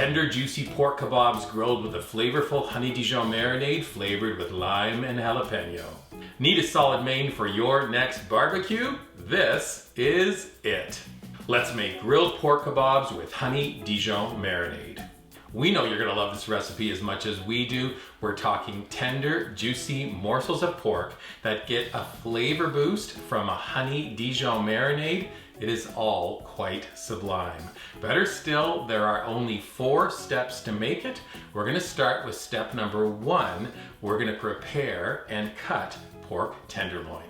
Tender, juicy pork kebabs grilled with a flavorful Honey-Dijon Marinade flavored with lime and jalapeno. Need a solid main for your next barbecue? This is it. Let's make grilled pork kebabs with Honey-Dijon Marinade. We know you're gonna love this recipe as much as we do. We're talking tender, juicy morsels of pork that get a flavor boost from a Honey-Dijon marinade. It is all quite sublime. Better still, there are only 4 steps to make it. We're gonna start with step number 1. We're gonna prepare and cut pork tenderloin.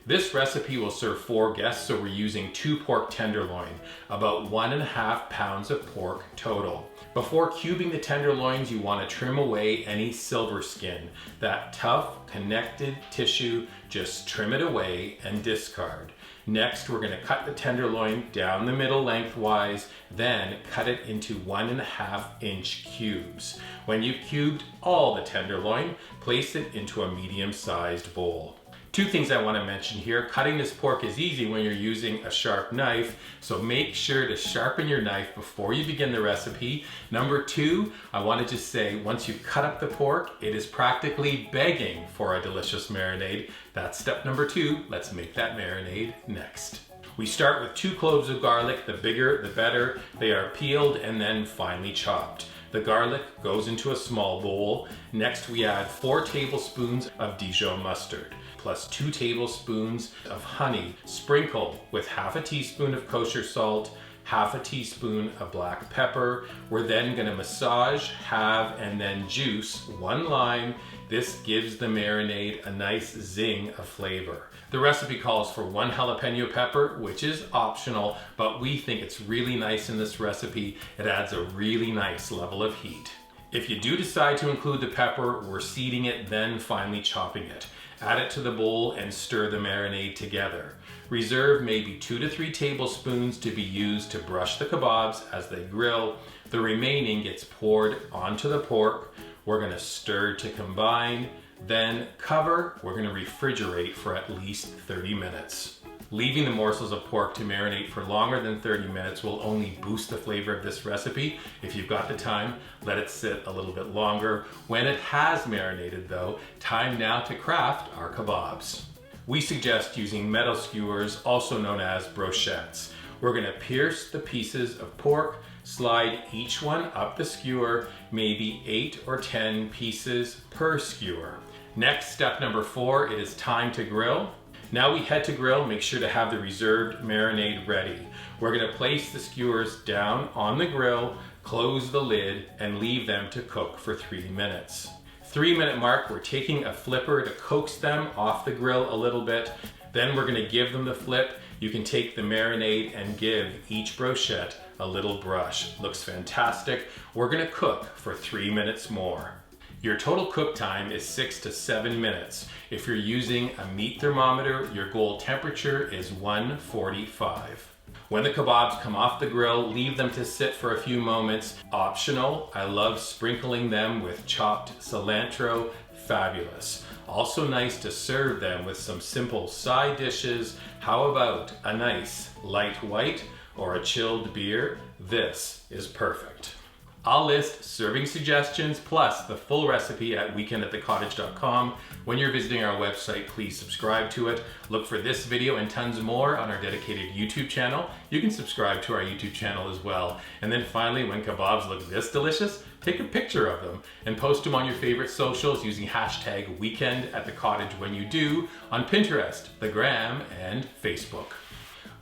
This recipe will serve 4 guests, so we're using 2 pork tenderloin, about 1.5 pounds of pork total. Before cubing the tenderloins, you want to trim away any silver skin. That tough, connected tissue, just trim it away and discard. Next, we're going to cut the tenderloin down the middle lengthwise, then cut it into 1.5-inch cubes. When you've cubed all the tenderloin, place it into a medium-sized bowl. 2 things I want to mention here. Cutting this pork is easy when you're using a sharp knife, so make sure to sharpen your knife before you begin the recipe. Number 2, I wanted to say, once you've cut up the pork, it is practically begging for a delicious marinade. That's step number 2. Let's make that marinade next. We start with 2 cloves of garlic. The bigger, the better. They are peeled and then finely chopped. The garlic goes into a small bowl. Next, we add 4 tablespoons of Dijon mustard, plus 2 tablespoons of honey, sprinkled with half a teaspoon of kosher salt, half a teaspoon of black pepper. We're then gonna massage, halve, and then juice 1 lime. This gives the marinade a nice zing of flavor. The recipe calls for 1 jalapeno pepper, which is optional, but we think it's really nice in this recipe. It adds a really nice level of heat. If you do decide to include the pepper, we're seeding it, then finely chopping it. Add it to the bowl and stir the marinade together. Reserve maybe 2 to 3 tablespoons to be used to brush the kebabs as they grill. The remaining gets poured onto the pork. We're gonna stir to combine, then cover. We're gonna refrigerate for at least 30 minutes. Leaving the morsels of pork to marinate for longer than 30 minutes will only boost the flavor of this recipe. If you've got the time, let it sit a little bit longer. When it has marinated though, time now to craft our kebabs. We suggest using metal skewers, also known as brochettes. We're gonna pierce the pieces of pork, slide each one up the skewer, maybe 8 or 10 pieces per skewer. Next, step number 4, it is time to grill. Now we head to grill, make sure to have the reserved marinade ready. We're gonna place the skewers down on the grill, close the lid, and leave them to cook for 3 minutes. 3-minute mark, we're taking a flipper to coax them off the grill a little bit. Then we're gonna give them the flip. You can take the marinade and give each brochette a little brush. Looks fantastic. We're gonna cook for 3 minutes more. Your total cook time is 6 to 7 minutes. If you're using a meat thermometer, your goal temperature is 145. When the kebabs come off the grill, leave them to sit for a few moments. Optional, I love sprinkling them with chopped cilantro. Fabulous. Also nice to serve them with some simple side dishes. How about a nice light white or a chilled beer? This is perfect. I'll list serving suggestions plus the full recipe at weekendatthecottage.com. When you're visiting our website, please subscribe to it. Look for this video and tons more on our dedicated YouTube channel. You can subscribe to our YouTube channel as well. And then finally, when kebabs look this delicious, take a picture of them and post them on your favorite socials using hashtag weekendatthecottage when you do on Pinterest, the Gram, and Facebook.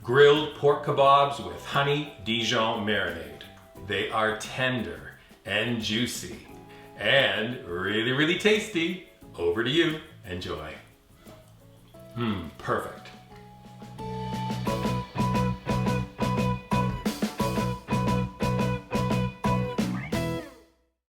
Grilled pork kebabs with Honey-Dijon Marinade. They are tender and juicy and really, really tasty. Over to you. Enjoy. Perfect.